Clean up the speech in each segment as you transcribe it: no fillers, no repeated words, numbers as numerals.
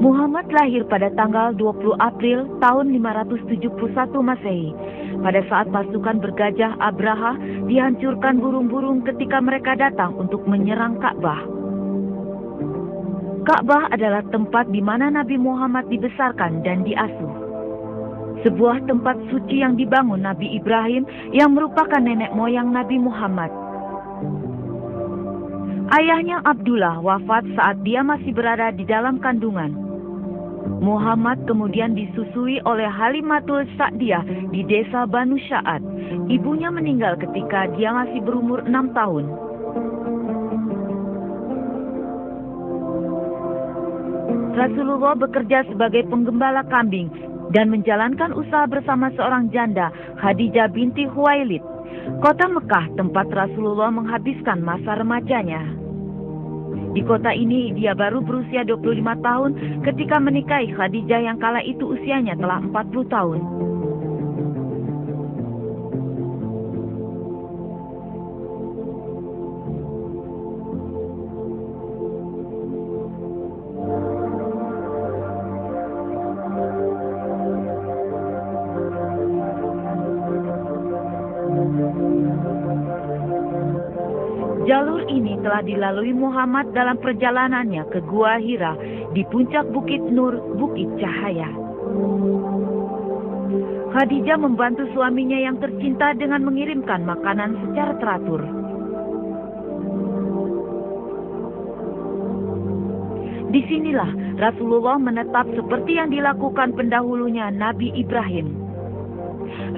Muhammad lahir pada tanggal 20 April tahun 571 Masehi. Pada saat pasukan bergajah Abraha dihancurkan burung-burung ketika mereka datang untuk menyerang Ka'bah. Ka'bah adalah tempat di mana Nabi Muhammad dibesarkan dan diasuh. Sebuah tempat suci yang dibangun Nabi Ibrahim yang merupakan nenek moyang Nabi Muhammad. Ayahnya Abdullah wafat saat dia masih berada di dalam kandungan. Muhammad kemudian disusui oleh Halimatul Sa'diyah di desa Banu Sya'ad. Ibunya meninggal ketika dia masih berumur 6 tahun. Rasulullah bekerja sebagai penggembala kambing dan menjalankan usaha bersama seorang janda, Khadijah binti Khuwailid. Kota Mekah tempat Rasulullah menghabiskan masa remajanya. Di kota ini dia baru berusia 25 tahun ketika menikahi Khadijah yang kala itu usianya telah 40 tahun. Jalur ini telah dilalui Muhammad dalam perjalanannya ke Gua Hira di puncak Bukit Nur, Bukit Cahaya. Khadijah membantu suaminya yang tercinta dengan mengirimkan makanan secara teratur. Disinilah Rasulullah menetap seperti yang dilakukan pendahulunya Nabi Ibrahim.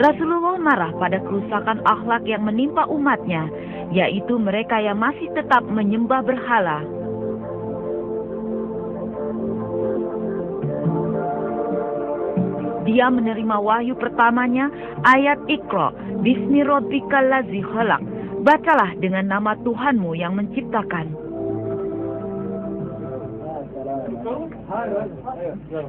Rasulullah marah pada kerusakan akhlak yang menimpa umatnya, yaitu mereka yang masih tetap menyembah berhala. Dia menerima wahyu pertamanya, ayat Iqra, Bismi Rabbikal Ladzi Khalaq. Bacalah dengan nama Tuhanmu yang menciptakan.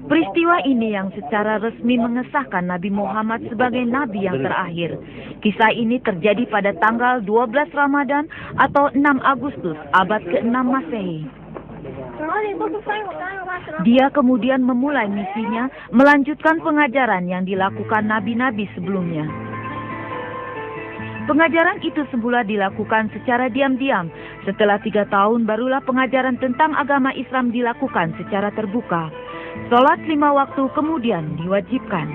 Peristiwa ini yang secara resmi mengesahkan Nabi Muhammad sebagai Nabi yang terakhir. Kisah ini terjadi pada tanggal 12 Ramadan atau 6 Agustus abad ke-6 Masehi. Dia kemudian memulai misinya melanjutkan pengajaran yang dilakukan nabi-nabi sebelumnya. Pengajaran itu semula dilakukan secara diam-diam. Setelah 3 tahun barulah pengajaran tentang agama Islam dilakukan secara terbuka. Sholat 5 waktu kemudian diwajibkan.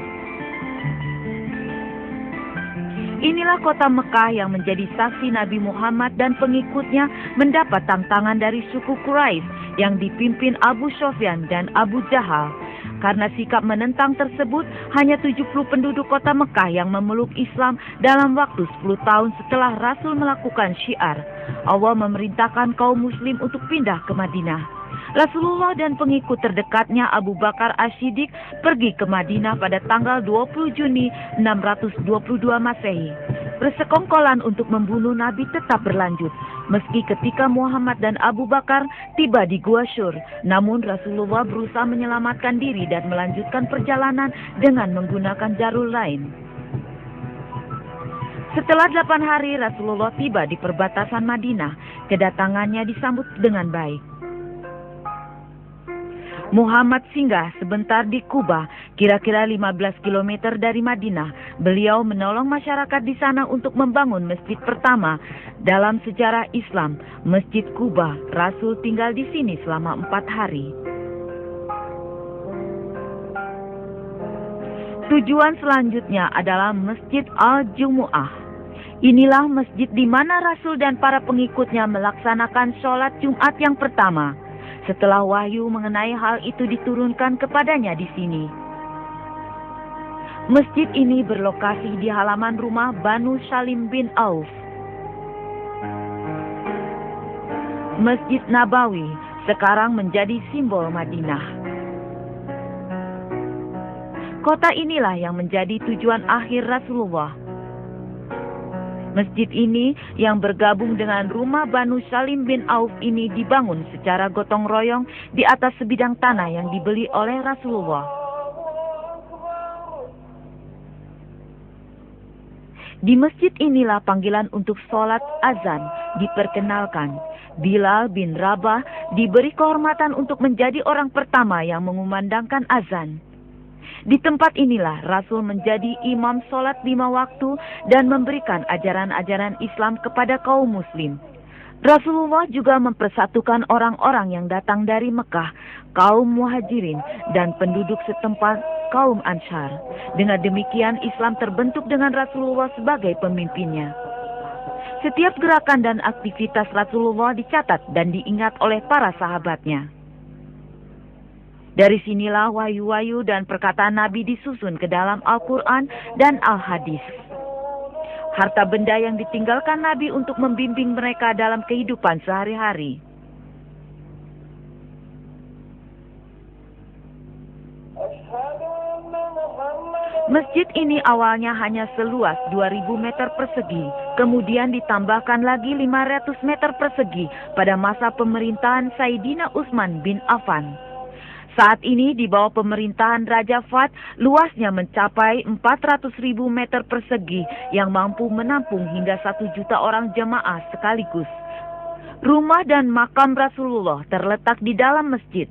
Inilah kota Mekah yang menjadi saksi Nabi Muhammad dan pengikutnya mendapat tantangan dari suku Quraisy yang dipimpin Abu Sufyan dan Abu Jahal. Karena sikap menentang tersebut, hanya 70 penduduk kota Mekah yang memeluk Islam dalam waktu 10 tahun setelah Rasul melakukan syiar. Allah memerintahkan kaum muslim untuk pindah ke Madinah. Rasulullah dan pengikut terdekatnya Abu Bakar As-Siddiq pergi ke Madinah pada tanggal 20 Juni 622 Masehi. Persekongkolan untuk membunuh Nabi tetap berlanjut, meski ketika Muhammad dan Abu Bakar tiba di Gua Syur. Namun Rasulullah berusaha menyelamatkan diri dan melanjutkan perjalanan dengan menggunakan jalur lain. Setelah 8 hari Rasulullah tiba di perbatasan Madinah. Kedatangannya disambut dengan baik. Muhammad singgah sebentar di Kuba, kira-kira 15 km dari Madinah. Beliau menolong masyarakat di sana untuk membangun masjid pertama dalam sejarah Islam, Masjid Kuba. Rasul tinggal di sini selama 4 hari. Tujuan selanjutnya adalah Masjid Al-Jumu'ah. Inilah masjid di mana Rasul dan para pengikutnya melaksanakan sholat Jumat yang pertama. Setelah wahyu mengenai hal itu diturunkan kepadanya di sini. Masjid ini berlokasi di halaman rumah Banu Salim bin Auf. Masjid Nabawi sekarang menjadi simbol Madinah. Kota inilah yang menjadi tujuan akhir Rasulullah. Masjid ini yang bergabung dengan rumah Banu Salim bin Auf ini dibangun secara gotong royong di atas sebidang tanah yang dibeli oleh Rasulullah. Di masjid inilah panggilan untuk sholat azan diperkenalkan. Bilal bin Rabah diberi kehormatan untuk menjadi orang pertama yang mengumandangkan azan. Di tempat inilah Rasul menjadi imam sholat 5 waktu dan memberikan ajaran-ajaran Islam kepada kaum muslim. Rasulullah juga mempersatukan orang-orang yang datang dari Mekah, kaum muhajirin, dan penduduk setempat kaum Ansar. Dengan demikian Islam terbentuk dengan Rasulullah sebagai pemimpinnya. Setiap gerakan dan aktivitas Rasulullah dicatat dan diingat oleh para sahabatnya. Dari sinilah wahyu-wahyu dan perkataan Nabi disusun ke dalam Al-Quran dan Al-Hadis. Harta benda yang ditinggalkan Nabi untuk membimbing mereka dalam kehidupan sehari-hari. Masjid ini awalnya hanya seluas 2000 meter persegi, kemudian ditambahkan lagi 500 meter persegi pada masa pemerintahan Sayyidina Utsman bin Affan. Saat ini di bawah pemerintahan Raja Fahd, luasnya mencapai 400.000 meter persegi yang mampu menampung hingga 1 juta orang jemaah sekaligus. Rumah dan makam Rasulullah terletak di dalam masjid.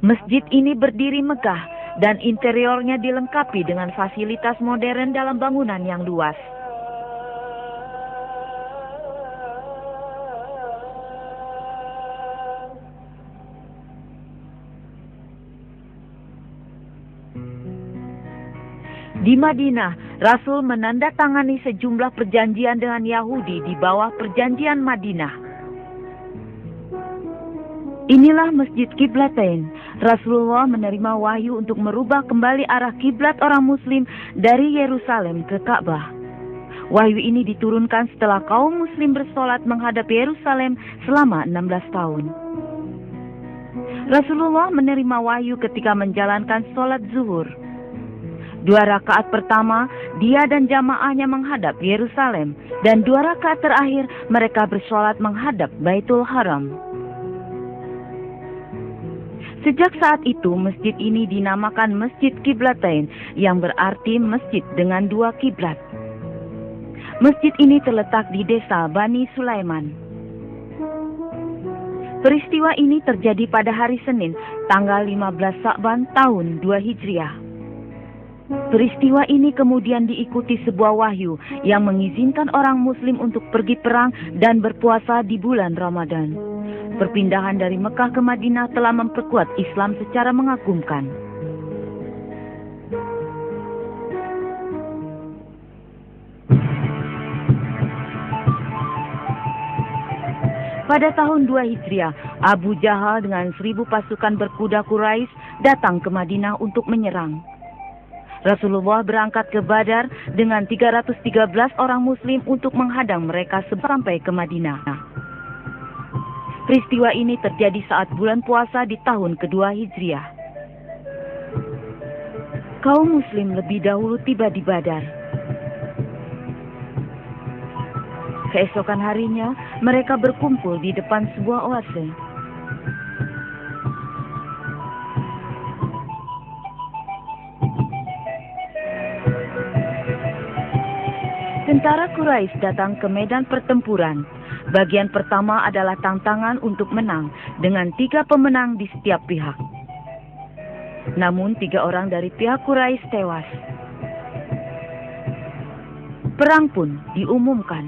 Masjid ini berdiri megah dan interiornya dilengkapi dengan fasilitas modern dalam bangunan yang luas. Di Madinah, Rasul menandatangani sejumlah perjanjian dengan Yahudi di bawah perjanjian Madinah. Inilah Masjid Qiblatain. Rasulullah menerima wahyu untuk merubah kembali arah kiblat orang muslim dari Yerusalem ke Ka'bah. Wahyu ini diturunkan setelah kaum muslim bersolat menghadap Yerusalem selama 16 tahun. Rasulullah menerima wahyu ketika menjalankan sholat zuhur. 2 rakaat pertama, dia dan jamaahnya menghadap Yerusalem, dan 2 rakaat terakhir mereka bersolat menghadap Baitul Haram. Sejak saat itu, masjid ini dinamakan Masjid Qiblatain, yang berarti masjid dengan 2 kiblat. Masjid ini terletak di desa Bani Sulaiman. Peristiwa ini terjadi pada hari Senin, tanggal 15 Sa'ban tahun 2 Hijriah. Peristiwa ini kemudian diikuti sebuah wahyu yang mengizinkan orang muslim untuk pergi perang dan berpuasa di bulan Ramadan. Perpindahan dari Mekah ke Madinah telah memperkuat Islam secara mengagumkan. Pada tahun 2 Hijriah, Abu Jahal dengan 1000 pasukan berkuda Quraisy datang ke Madinah untuk menyerang. Rasulullah berangkat ke Badar dengan 313 orang muslim untuk menghadang mereka sampai ke Madinah. Peristiwa ini terjadi saat bulan puasa di tahun kedua Hijriah. Kaum muslim lebih dahulu tiba di Badar. Keesokan harinya, mereka berkumpul di depan sebuah oase. Tentara Quraisy datang ke medan pertempuran. Bagian pertama adalah tantangan untuk menang dengan 3 pemenang di setiap pihak. Namun 3 orang dari pihak Quraisy tewas. Perang pun diumumkan.